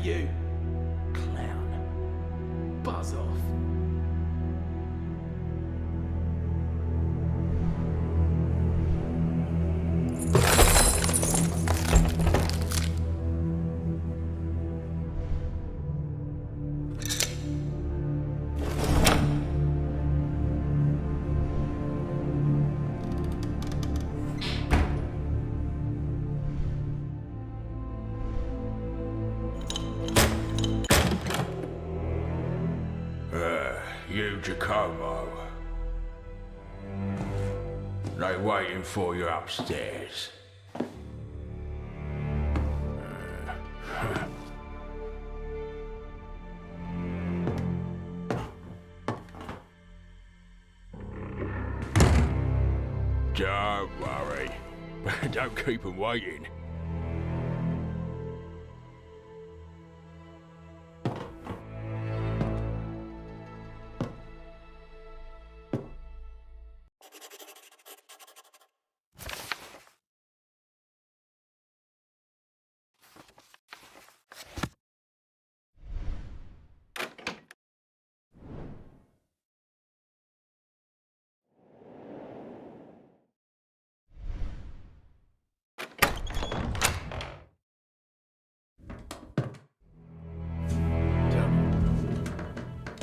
you? Clown. Buzz off. You, Giacomo. They waiting for you upstairs. Don't worry. Don't keep them waiting.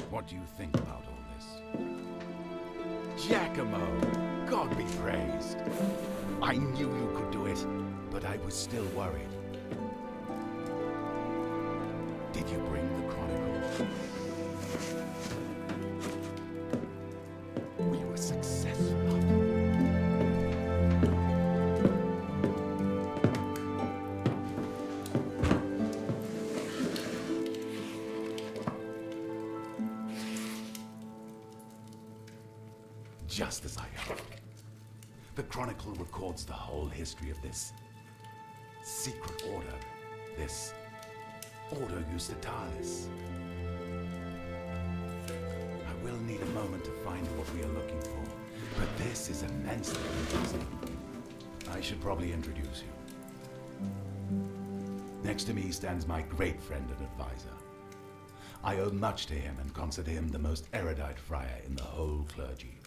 What do you think about all this? Giacomo, God be praised. I knew you could do it, but I was still worried. Did you bring the Chronicle? We were successful. Just as I hoped. The Chronicle records the whole history of this secret order, this Ordo Justitalis. I will need a moment to find what we are looking for, but this is immensely interesting. I should probably introduce you. Next to me stands my great friend and advisor. I owe much to him and consider him the most erudite friar in the whole clergy.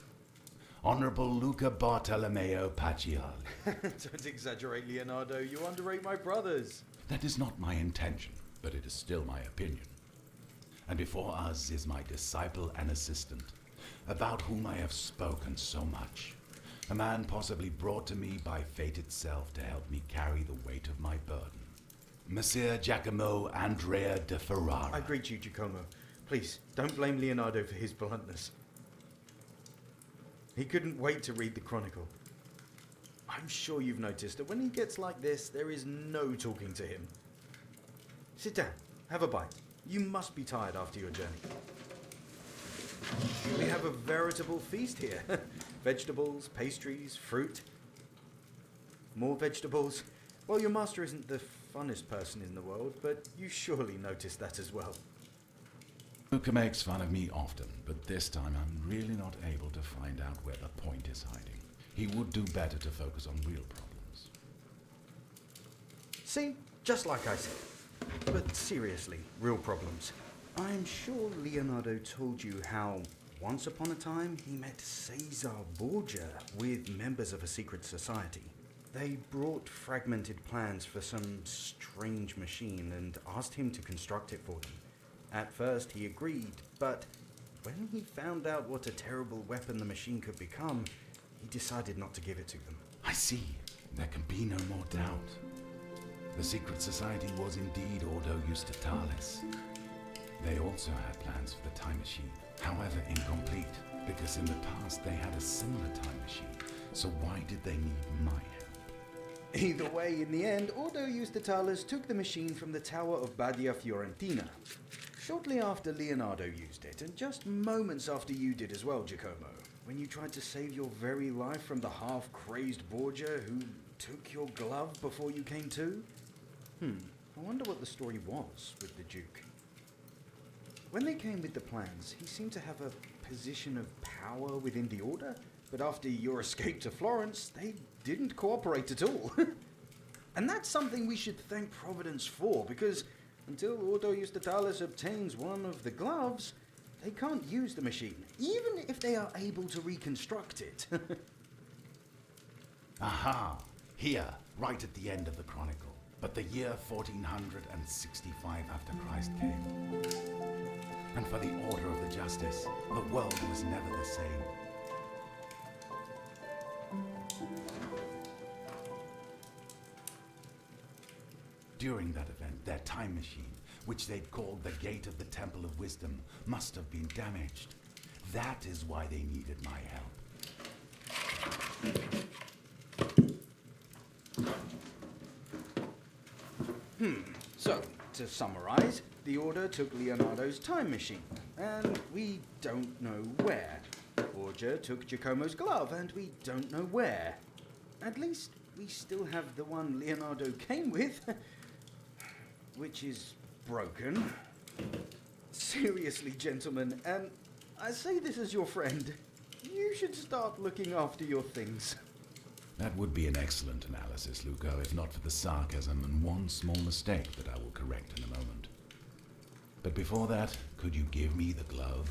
Honorable Luca Bartolomeo Paciali. Don't exaggerate, Leonardo. You underrate my brothers. That is not my intention, but it is still my opinion. And before us is my disciple and assistant, about whom I have spoken so much. A man possibly brought to me by fate itself to help me carry the weight of my burden. Messer Giacomo Andrea de Ferrara. I greet you, Giacomo. Please, don't blame Leonardo for his bluntness. He couldn't wait to read the Chronicle. I'm sure you've noticed that when he gets like this, there is no talking to him. Sit down, have a bite. You must be tired after your journey. We have a veritable feast here. Vegetables, pastries, fruit. More vegetables. Well, your master isn't the funnest person in the world, but you surely noticed that as well. Luca makes fun of me often, but this time I'm really not able to find out where the point is hiding. He would do better to focus on real problems. See? Just like I said. But seriously, real problems. I'm sure Leonardo told you how, once upon a time, he met Caesar Borgia with members of a secret society. They brought fragmented plans for some strange machine and asked him to construct it for them. At first he agreed, but when he found out what a terrible weapon the machine could become, he decided not to give it to them. I see. There can be no more doubt. The secret society was indeed Ordo Justitalis. They also had plans for the time machine, however incomplete, because in the past they had a similar time machine. So why did they need my help? Either way, in the end, Ordo Justitalis took the machine from the Tower of Badia Fiorentina. Shortly after Leonardo used it, and just moments after you did as well, Giacomo, when you tried to save your very life from the half-crazed Borgia who took your glove before you came to? I wonder what the story was with the Duke. When they came with the plans, he seemed to have a position of power within the Order, but after your escape to Florence, they didn't cooperate at all. And that's something we should thank Providence for, because Until Ordo Justitalis obtains one of the gloves, they can't use the machine, even if they are able to reconstruct it. Aha! Here, right at the end of the chronicle. But the year 1465 after Christ came. And for the order of the justice, the world was never the same. During that event, their time machine, which they'd called the Gate of the Temple of Wisdom, must have been damaged. That is why they needed my help. So, to summarize, the Order took Leonardo's time machine, and we don't know where. Borgia took Giacomo's glove, and we don't know where. At least, we still have the one Leonardo came with, which is broken. Seriously, gentlemen, and I say this as your friend, you should start looking after your things. That would be an excellent analysis, Luca, if not for the sarcasm and one small mistake that I will correct in a moment. But before that, could you give me the glove?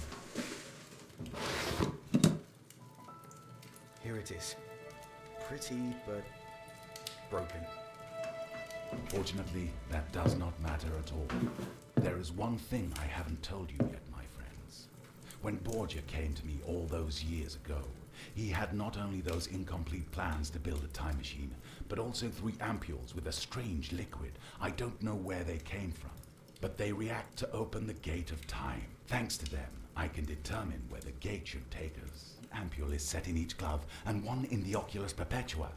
Here it is. Pretty, but broken. Fortunately, that does not matter at all. There is one thing I haven't told you yet, my friends. When Borgia came to me all those years ago, he had not only those incomplete plans to build a time machine, but also 3 ampules with a strange liquid. I don't know where they came from, but they react to open the gate of time. Thanks to them, I can determine where the gate should take us. An ampule is set in each glove, and one in the Oculus Perpetua.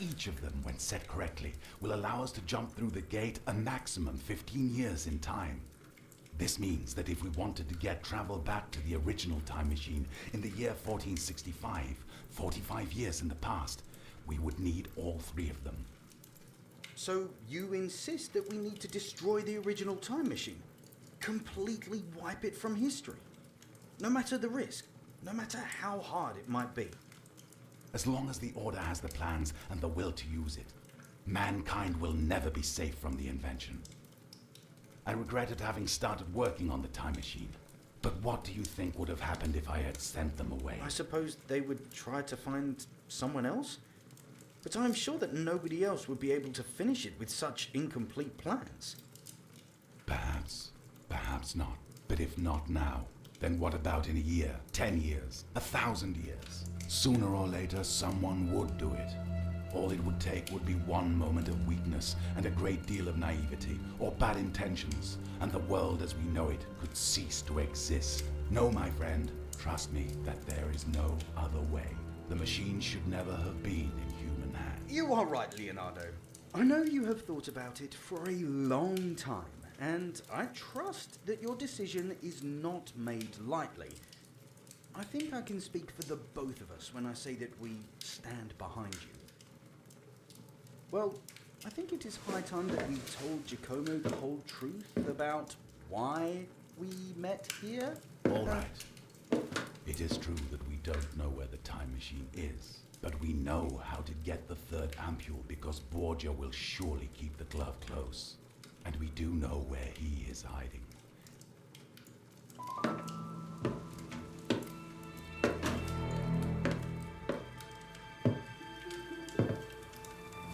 Each of them, when set correctly, will allow us to jump through the gate a maximum 15 years in time. This means that if we wanted to get travel back to the original time machine in the year 1465, 45 years in the past, we would need all 3 of them. So you insist that we need to destroy the original time machine? Completely wipe it from history? No matter the risk, no matter how hard it might be? As long as the Order has the plans and the will to use it, mankind will never be safe from the invention. I regretted having started working on the time machine. But what do you think would have happened if I had sent them away? I suppose they would try to find someone else? But I'm sure that nobody else would be able to finish it with such incomplete plans. Perhaps. Perhaps not. But if not now, then what about in a year, 10 years, 1,000 years? Sooner or later, someone would do it. All it would take would be one moment of weakness and a great deal of naivety or bad intentions, and the world as we know it could cease to exist. No, my friend, trust me that there is no other way. The machine should never have been in human hands. You are right, Leonardo. I know you have thought about it for a long time, and I trust that your decision is not made lightly. I think I can speak for the both of us when I say that we stand behind you. Well, I think it is high time that we told Giacomo the whole truth about why we met here. All right. It is true that we don't know where the time machine is, but we know how to get the 3rd ampule because Borgia will surely keep the glove close. And we do know where he is hiding.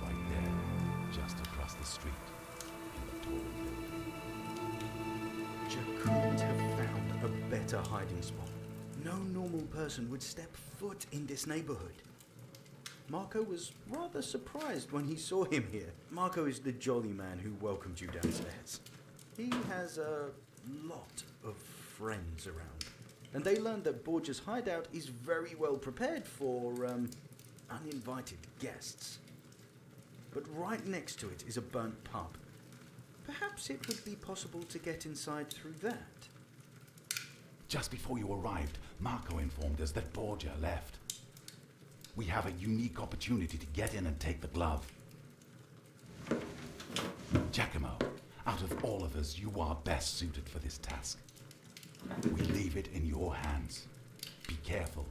Right there, just across the street, in the tall building. You couldn't have found a better hiding spot. No normal person would step foot in this neighborhood. Marco was rather surprised when he saw him here. Marco is the jolly man who welcomed you downstairs. He has a lot of friends around, and they learned that Borgia's hideout is very well prepared for uninvited guests. But right next to it is a burnt pub. Perhaps it would be possible to get inside through that. Just before you arrived, Marco informed us that Borgia left. We have a unique opportunity to get in and take the glove. Giacomo, out of all of us, you are best suited for this task. We leave it in your hands. Be careful.